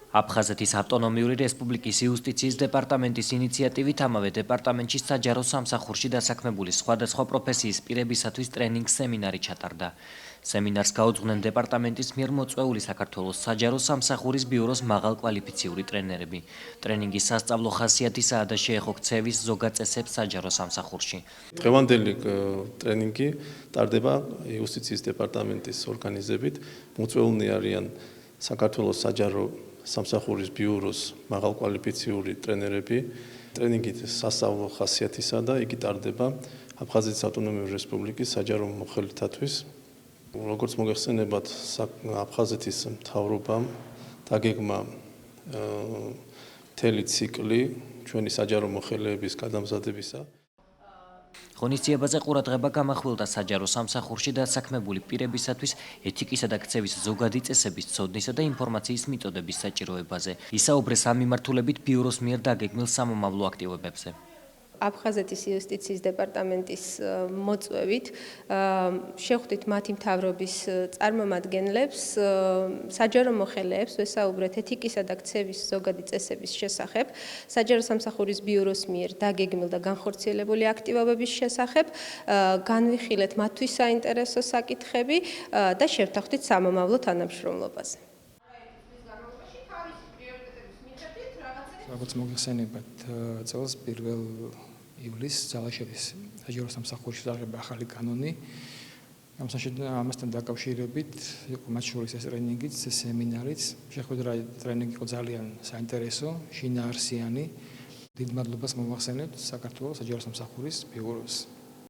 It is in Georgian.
აფხაზეთის ავტონომიური რესპუბლიკის იუსტიციის დეპარტამენტის ინიციატივით ამავე დეპარტამენტში საჯარო სამსახურში დასაქმებული სხვადასხვა პროფესიის პირებისათვის ტრენინგ სემინარი ჩატარდა. სემინარს გაუძღვნენ დეპარტამენტის მიერ მოწვეული საქართველოს საჯარო სამსახურის ბიუროს მაღალკვალიფიციური ტრენერები. ტრენინგი სასწავლო ხასიათისაა და შეეხო ქცევის ზოგაწესებს საჯარო სამსახურში. დღევანდელი ტრენინგი ტარდება იუსტიციის დეპარტამენტის ორგანიზებით. მოწვეულნი არიან საქართველოს საჯარო სამსახურის ბიუროს მაღალკვალიფიციური ტრენერები. ტრენინგი სასწავლო ხასიათისაა და იგი ტარდება აფხაზეთის ავტონომიური რესპუბლიკის საჯარო მოხელითათვის. როგორც მოგეხსენებათ, აფხაზეთის მთავრობამ დაგეგმა მთელი ციკლი ჩვენი საჯარო მოხელეების გადამზადებისა. ღონისძიებაზე ყურადღება გამახვილდა საჯარო სამსახურში დასაქმებული პირებისათვის ეთიკისა და ქცევის ზოგადი წესების ცოდნისა და ინფორმაციის მიწოდების საჭიროებაზე. ისაუბრეს ამ მიმართულებით ბიუროს მიერ დაგეგმილ სამომავლო აქტივობებზე. აფხაზეთის იუსტიციის დეპარტამენტის მოწვევით შევხვდით მათი მთავრობის წარმომადგენლებს, საჯარო მოხელეებს, ვესაუბრეთ ეთიკისა და ქცევის ზოგადი წესების შესახებ, საჯარო სამსახურის ბიუროს მიერ დაგეგმილ და განხორციელებული აქტივობების შესახებ, განვიხილეთ მათთვის საინტერესო საკითხები და შევთანხმდით სამომავლო თანამშრომლობაზე. როგორც მოგეხსენებათ, წელს 1 ივლისს ძალა შედის საჯარო სამსახურში აღება ახალი კანონი. ამასთან დაკავშირებით იყო მათ შორის ეს ტრენინგიც, სემინარიც. შეხვედრა ტრენინგი იყო ძალიან საინტერესო, შინაარსიანი. დიდ მადლობას მოვახსენებთ საქართველოს საჯარო სამსახურის ბიუროს.